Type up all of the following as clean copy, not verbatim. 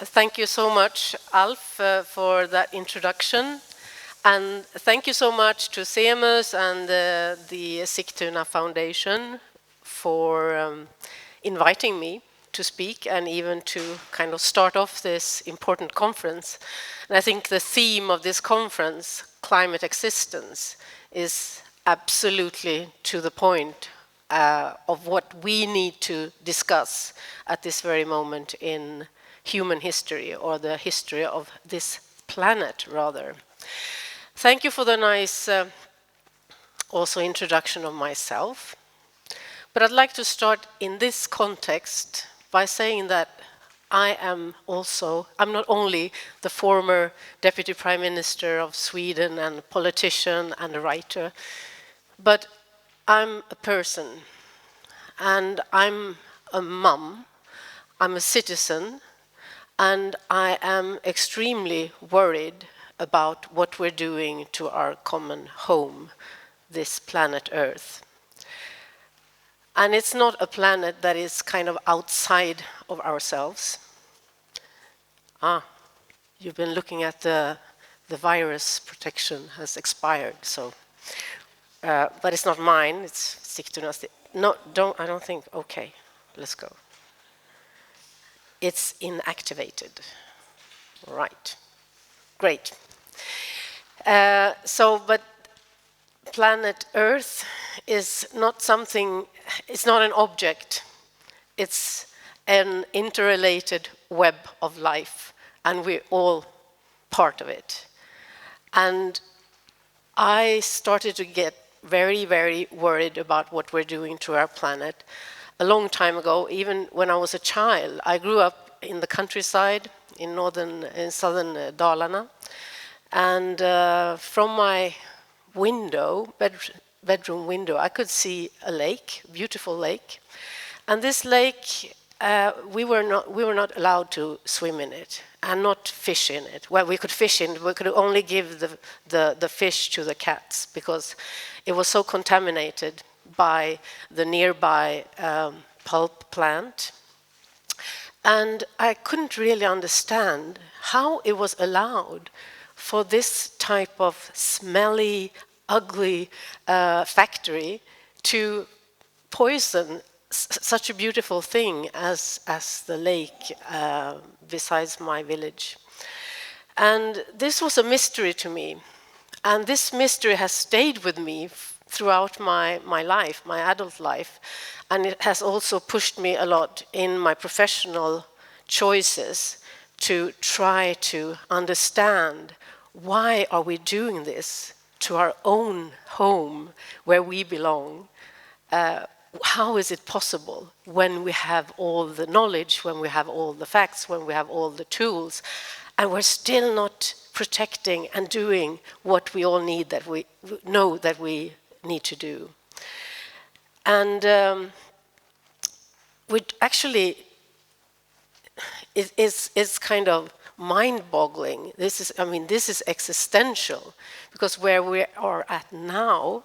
Thank you so much, Alf, for that introduction. And thank you so much to Semus and the Sigtuna Foundation for inviting me to speak and even to kind of start off this important conference. And I think the theme of this conference, ClimateExistence, is absolutely to the point of what we need to discuss at this very moment in human history, or the history of this planet, rather. Thank you for the nice also introduction of myself. But I'd like to start in this context by saying that I'm not only the former Deputy Prime Minister of Sweden and a politician and a writer, but I'm a person, and I'm a mum, I'm a citizen, and I am extremely worried about what we're doing to our common home, this planet Earth. And it's not a planet that is kind of outside of ourselves. You've been looking at the virus protection has expired, so. But it's not mine, it's Sigtuna's. No, I don't think, okay, let's go. It's inactivated. Right, great. But planet Earth is not something, it's not an object. It's an interrelated web of life, and we're all part of it. And I started to get very, very worried about what we're doing to our planet a long time ago, even when I was a child. I grew up in the countryside in southern Dalarna, and from my window, bedroom window, I could see a lake, a beautiful lake. And this lake, we were not allowed to swim in it and not fish in it. Well, we could fish in it, we could only give the fish to the cats because it was so contaminated by the nearby pulp plant. And I couldn't really understand how it was allowed for this type of smelly, ugly factory to poison such a beautiful thing as the lake besides my village. And this was a mystery to me. And this mystery has stayed with me throughout my life, my adult life. And it has also pushed me a lot in my professional choices to try to understand why are we doing this to our own home where we belong. How is it possible when we have all the knowledge, when we have all the facts, when we have all the tools, and we're still not protecting and doing what we all need, that we know that we need to do. And which actually is kind of mind-boggling. This is existential, because where we are at now,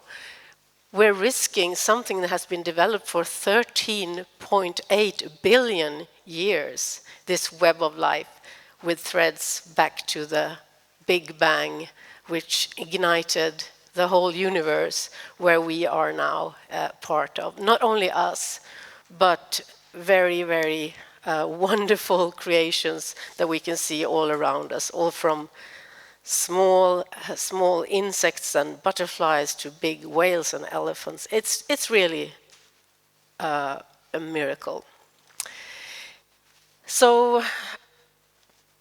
we're risking something that has been developed for 13.8 billion years, this web of life, with threads back to the Big Bang, which ignited the whole universe, where we are now part of. Not only us, but very, very wonderful creations that we can see all around us, all from small insects and butterflies to big whales and elephants. It's really a miracle. So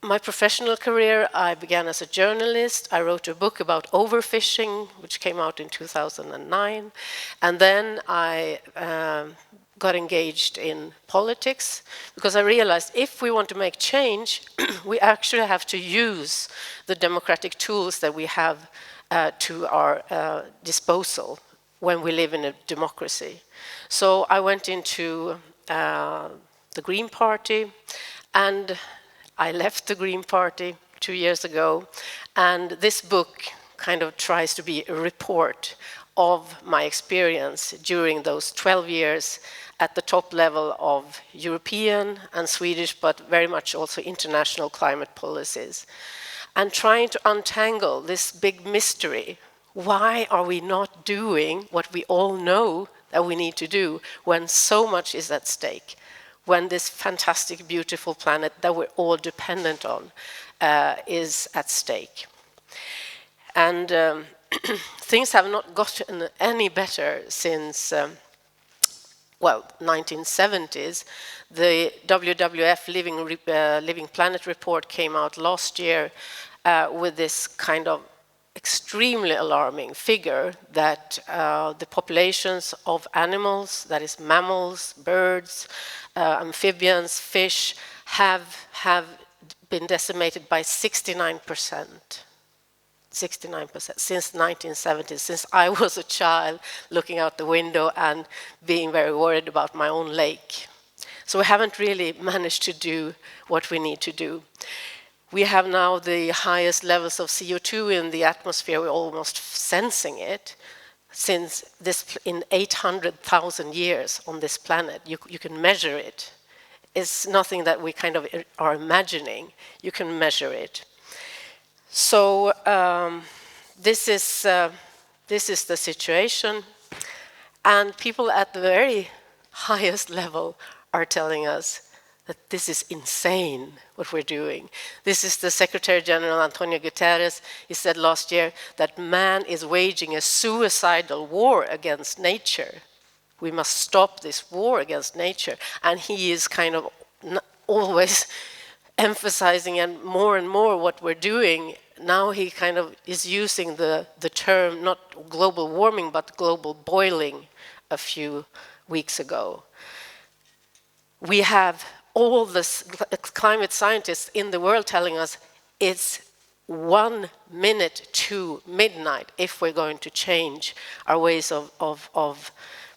my professional career, I began as a journalist. I wrote a book about overfishing, which came out in 2009. And then I got engaged in politics, because I realized if we want to make change, we actually have to use the democratic tools that we have to our disposal when we live in a democracy. So I went into the Green Party, and I left the Green Party 2 years ago, and this book kind of tries to be a report of my experience during those 12 years at the top level of European and Swedish, but very much also international climate policies, and trying to untangle this big mystery. Why are we not doing what we all know that we need to do when so much is at stake? When this fantastic, beautiful planet that we're all dependent on is at stake. And things have not gotten any better since, well, 1970s. The WWF Living Planet report came out last year with this kind of extremely alarming figure that the populations of animals, that is mammals, birds, amphibians, fish, have been decimated by 69%. 69% since 1970s, since I was a child looking out the window and being very worried about my own lake. So we haven't really managed to do what we need to do. We have now the highest levels of CO2 in the atmosphere, we're almost sensing it, since this in 800,000 years on this planet. You can measure it. It's nothing that we kind of are imagining. You can measure it. So this is the situation, and people at the very highest level are telling us that this is insane what we're doing. This is the Secretary General Antonio Guterres. He said last year that man is waging a suicidal war against nature. We must stop this war against nature, and he is kind of always emphasizing and more what we're doing. Now he kind of is using the term not global warming but global boiling a few weeks ago. We have all the climate scientists in the world telling us it's 1 minute to midnight if we're going to change our ways of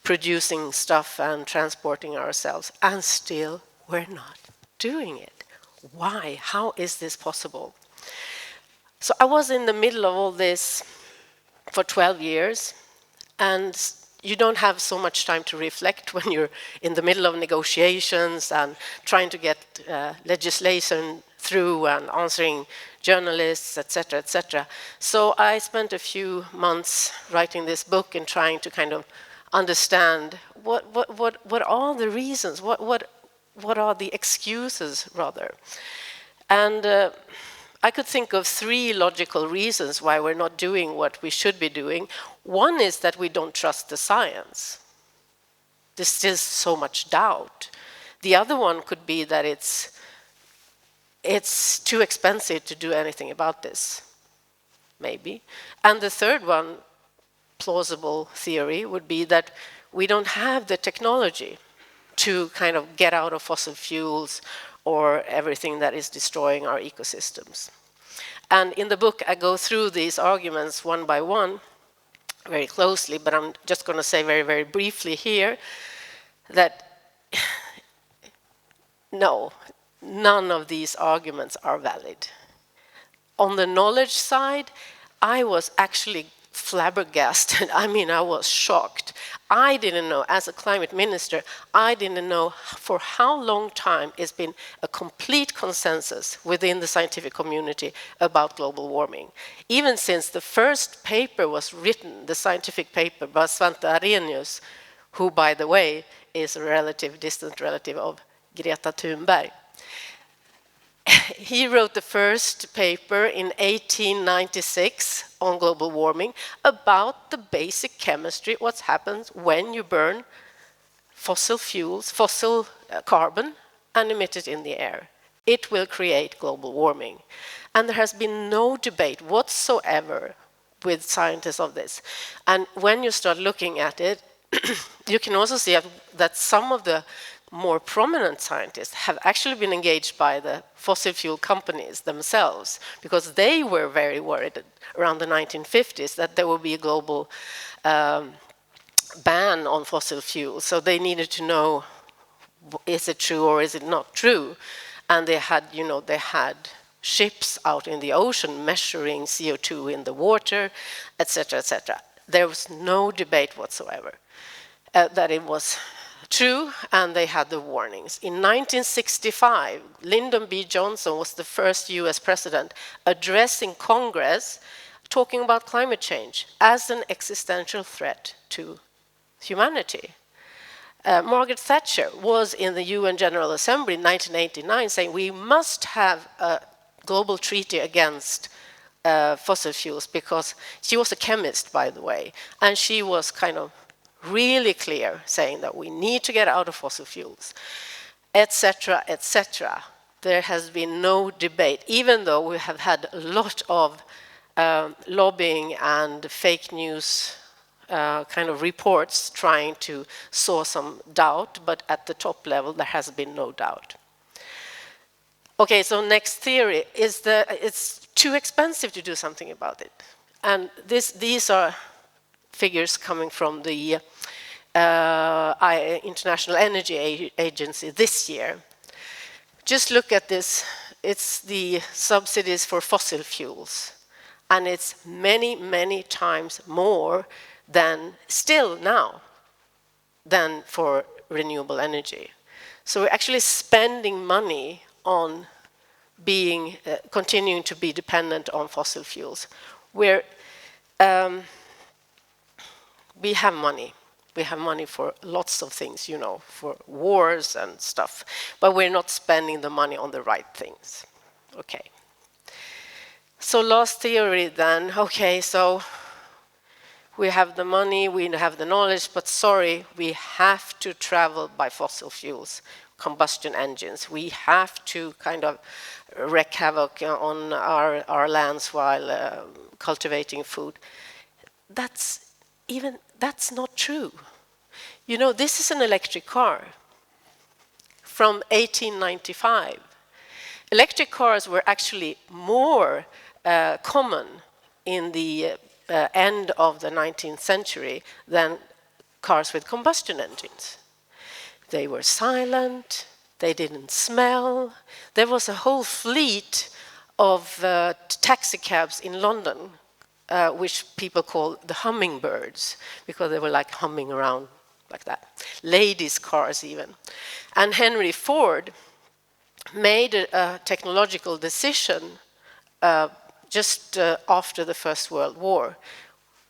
producing stuff and transporting ourselves, and still we're not doing it. Why? How is this possible? So I was in the middle of all this for 12 years, and you don't have so much time to reflect when you're in the middle of negotiations and trying to get legislation through and answering journalists, etc., etc. So I spent a few months writing this book and trying to kind of understand what are the reasons, what are the excuses, rather. And I could think of 3 logical reasons why we're not doing what we should be doing. One is that we don't trust the science. There's still so much doubt. The other one could be that it's too expensive to do anything about this, maybe. And the third one, plausible theory, would be that we don't have the technology to kind of get out of fossil fuels or everything that is destroying our ecosystems. And in the book, I go through these arguments one by one, very closely, but I'm just going to say very, very briefly here that no, none of these arguments are valid. On the knowledge side, I was actually flabbergasted. I mean, I was shocked. I didn't know, as a climate minister, I didn't know for how long time it's been a complete consensus within the scientific community about global warming. Even since the first paper was written, the scientific paper by Svante Arrhenius, who, by the way, is a distant relative of Greta Thunberg. He wrote the first paper in 1896 on global warming about the basic chemistry, what happens when you burn fossil fuels, fossil carbon, and emit it in the air. It will create global warming. And there has been no debate whatsoever with scientists of this. And when you start looking at it, you can also see that some of the more prominent scientists have actually been engaged by the fossil fuel companies themselves, because they were very worried around the 1950s that there would be a global ban on fossil fuels. So they needed to know, is it true or is it not true? And they had ships out in the ocean measuring CO2 in the water, etc., etc. there was no debate whatsoever that it was true, and they had the warnings. In 1965, Lyndon B. Johnson was the first US president addressing Congress, talking about climate change as an existential threat to humanity. Margaret Thatcher was in the UN General Assembly in 1989 saying we must have a global treaty against fossil fuels, because she was a chemist, by the way, and she was kind of really clear saying that we need to get out of fossil fuels, etc., etc. There has been no debate, even though we have had a lot of lobbying and fake news kind of reports trying to sow some doubt, but at the top level there has been no doubt. Okay, so next theory is that it's too expensive to do something about it. And these are figures coming from the International Energy Agency this year. Just look at this. It's the subsidies for fossil fuels. And it's many, many times more than still now than for renewable energy. So we're actually spending money on being continuing to be dependent on fossil fuels. We have money. We have money for lots of things, you know, for wars and stuff, but we're not spending the money on the right things. Okay. So last theory then, okay, so we have the money, we have the knowledge, but sorry, we have to travel by fossil fuels, combustion engines. We have to kind of wreak havoc on our lands while cultivating food. That's not true. You know, this is an electric car from 1895. Electric cars were actually more common in the end of the 19th century than cars with combustion engines. They were silent, they didn't smell. There was a whole fleet of taxi cabs in London, which people call the hummingbirds, because they were like humming around like that. Ladies' cars even. And Henry Ford made a technological decision just after the First World War.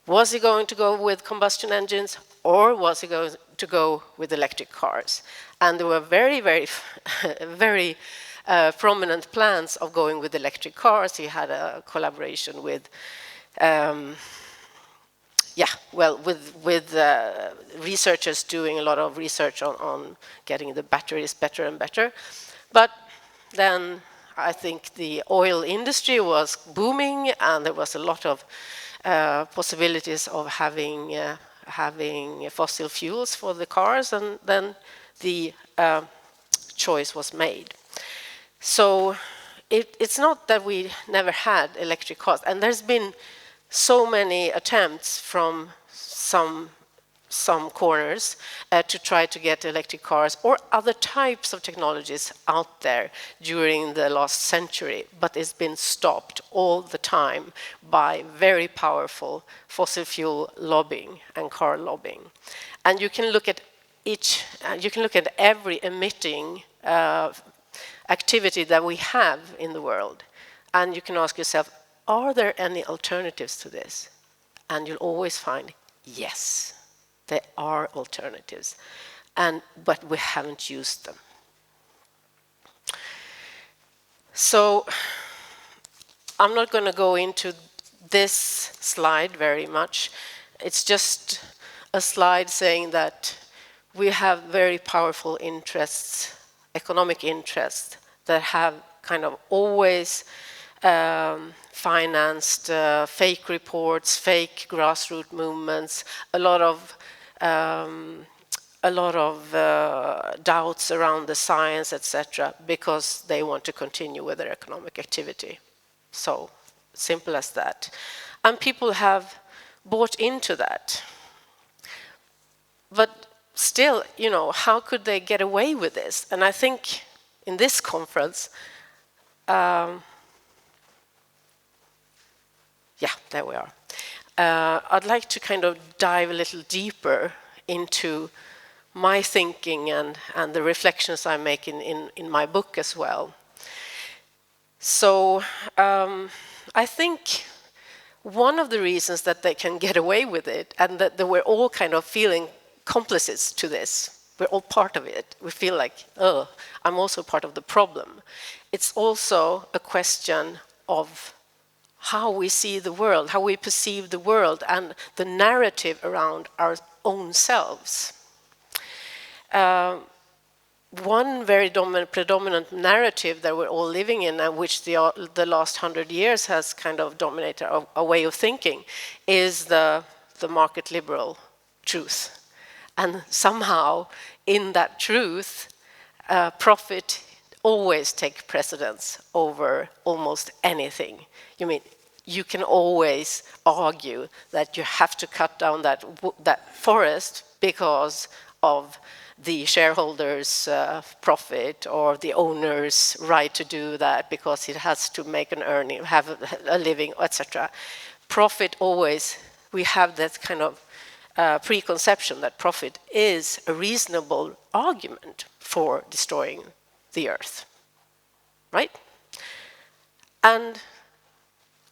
Was he going to go with combustion engines, or was he going to go with electric cars? And there were very, very, very prominent plans of going with electric cars. He had a collaboration with, with researchers doing a lot of research on getting the batteries better and better. But then I think the oil industry was booming, and there was a lot of possibilities of having fossil fuels for the cars, and then the choice was made. So it's not that we never had electric cars, and there's been so many attempts from some corners to try to get electric cars or other types of technologies out there during the last century, but it's been stopped all the time by very powerful fossil fuel lobbying and car lobbying. And you can look at every emitting activity that we have in the world, and you can ask yourself, are there any alternatives to this? And you'll always find yes. There are alternatives, but we haven't used them. So I'm not going to go into this slide very much. It's just a slide saying that we have very powerful interests, economic interests, that have kind of always financed fake reports, fake grassroots movements, a lot of doubts around the science, etc., because they want to continue with their economic activity. So simple as that. And people have bought into that. But still, you know, how could they get away with this? And I think in this conference, yeah, there we are. I'd like to kind of dive a little deeper into my thinking and the reflections I make in my book as well. So I think one of the reasons that they can get away with it, and that we're all kind of feeling complices to this, we're all part of it. We feel like, oh, I'm also part of the problem. It's also a question of how we see the world, how we perceive the world, and the narrative around our own selves. One very predominant narrative that we're all living in, and which the last 100 years has kind of dominated our way of thinking, is the market liberal truth. And somehow, in that truth, profit always takes precedence over almost anything. You can always argue that you have to cut down that forest because of the shareholders' profit, or the owner's right to do that because it has to make an earning, have a living, etc. Profit always, we have that kind of preconception that profit is a reasonable argument for destroying the earth, right? And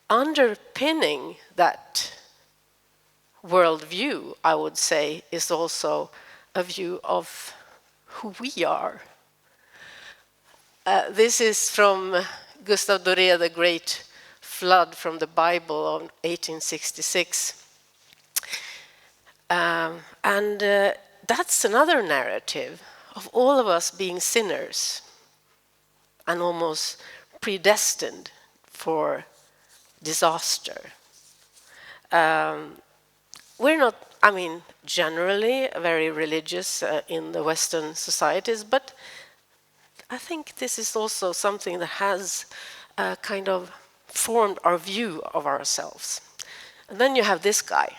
underpinning that worldview, I would say, is also a view of who we are. This is from Gustav Doré, The Great Flood, from the Bible of 1866. That's another narrative of all of us being sinners and almost predestined for disaster. We're not, generally very religious in the Western societies, but I think this is also something that has kind of formed our view of ourselves. And then you have this guy.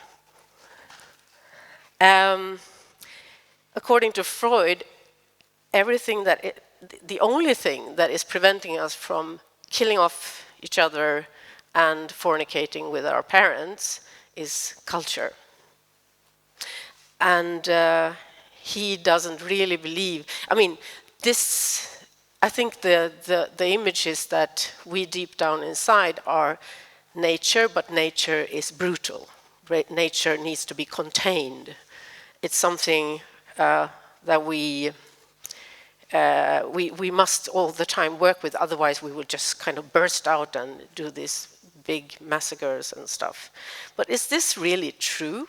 According to Freud, the only thing that is preventing us from killing off each other and fornicating with our parents is culture. And he doesn't really believe. I think the images that we deep down inside are nature, but nature is brutal. Nature needs to be contained. It's something that we must all the time work with, otherwise we will just kind of burst out and do these big massacres and stuff. But is this really true?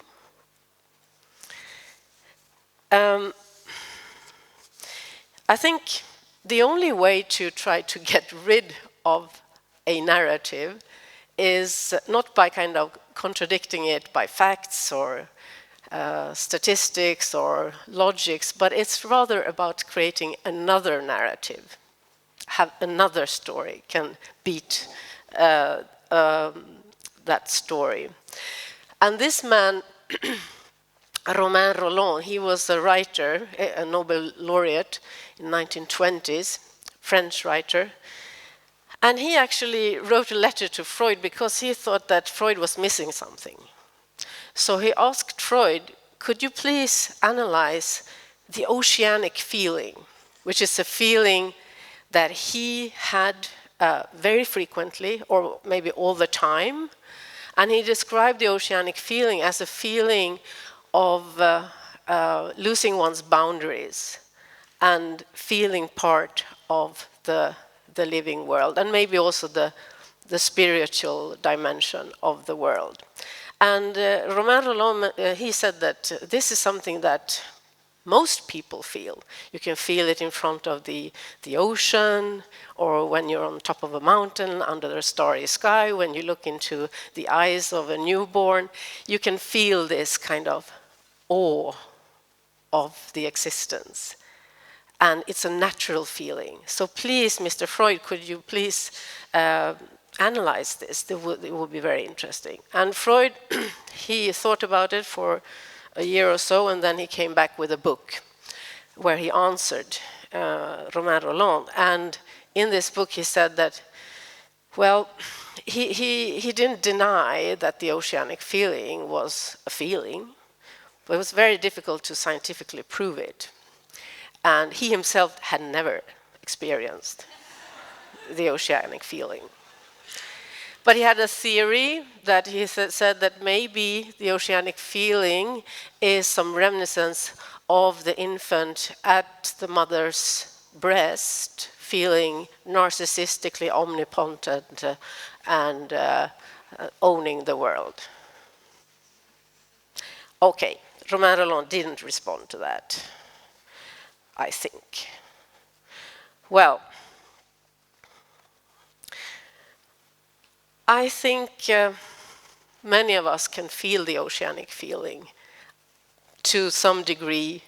I think the only way to try to get rid of a narrative is not by kind of contradicting it by facts or statistics or logics, but it's rather about creating another narrative, have another story, can beat that story. And this man, Romain Rolland, he was a writer, a Nobel laureate in 1920s, French writer. And he actually wrote a letter to Freud because he thought that Freud was missing something. So he asked Freud, could you please analyze the oceanic feeling, which is a feeling that he had very frequently, or maybe all the time. And he described the oceanic feeling as a feeling of losing one's boundaries and feeling part of the living world, and maybe also the spiritual dimension of the world. And Romain Rolland, he said that this is something that most people feel. You can feel it in front of the ocean, or when you're on top of a mountain under a starry sky, when you look into the eyes of a newborn, you can feel this kind of awe of the existence. And it's a natural feeling. So please, Mr. Freud, could you please analyze this? It would be very interesting. And Freud, he thought about it for a year or so, and then he came back with a book where he answered Romain Rolland. And in this book he said that, well, he didn't deny that the oceanic feeling was a feeling, but it was very difficult to scientifically prove it. And he himself had never experienced the oceanic feeling. But he had a theory that he said that maybe the oceanic feeling is some reminiscence of the infant at the mother's breast, feeling narcissistically omnipotent and owning the world. Okay, Romain Rolland didn't respond to that, I think. Well, I think many of us can feel the oceanic feeling to some degree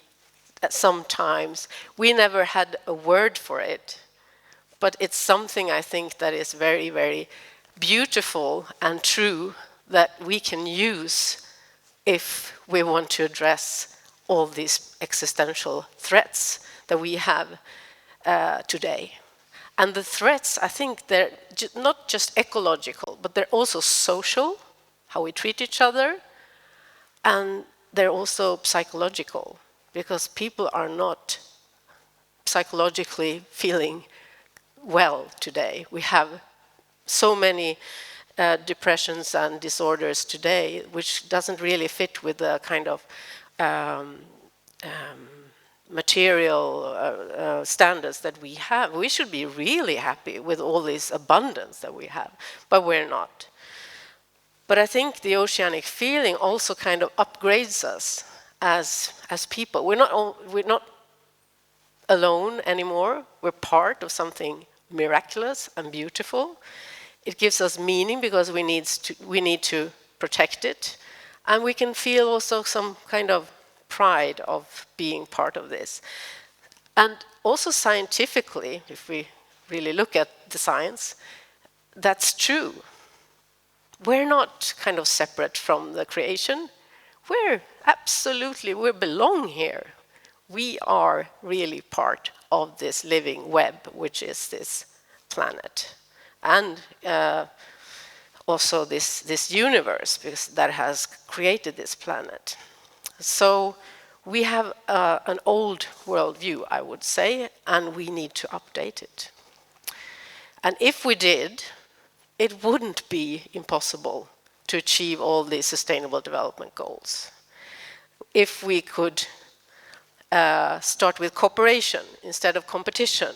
at some times. We never had a word for it, but it's something I think that is very, very beautiful and true that we can use if we want to address all these existential threats that we have today. And the threats, I think they're not just ecological, but they're also social, how we treat each other, and they're also psychological, because people are not psychologically feeling well today. We have so many depressions and disorders today, which doesn't really fit with the kind of material standards that we have. We should be really happy with all this abundance that we have, but we're not. But I think the oceanic feeling also kind of upgrades us as people. We're not alone anymore. We're part of something miraculous and beautiful. It gives us meaning because we need to protect it, and we can feel also some kind of pride of being part of this. And also scientifically, if we really look at the science, that's true. We're not kind of separate from the creation. We belong here. We are really part of this living web, which is this planet. And also this universe, because that has created this planet. So we have an old worldview, I would say, and we need to update it. And if we did, it wouldn't be impossible to achieve all these sustainable development goals. If we could start with cooperation instead of competition,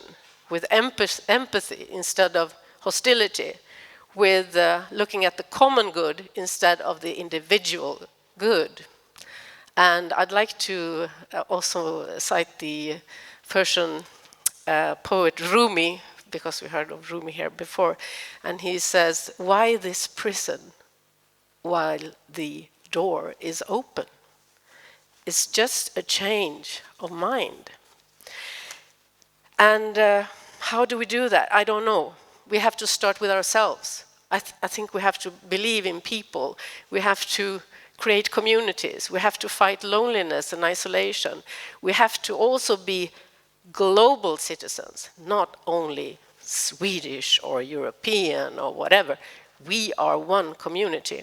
with empathy instead of hostility, with looking at the common good instead of the individual good. And I'd like to also cite the Persian poet Rumi, because we heard of Rumi here before, and he says, "Why this prison while the door is open? It's just a change of mind." And how do we do that? I don't know. We have to start with ourselves. I think we have to believe in people. We have to create communities. We have to fight loneliness and isolation. We have to also be global citizens, not only Swedish or European or whatever. We are one community.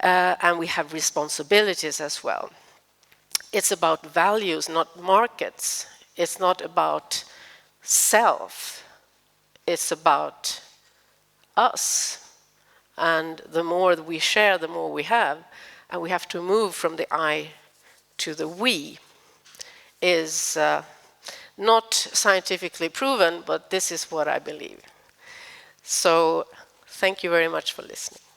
And we have responsibilities as well. It's about values, not markets. It's not about self. It's about us. And the more that we share, the more we have. And we have to move from the I to the we. Is not scientifically proven, but this is what I believe. So thank you very much for listening.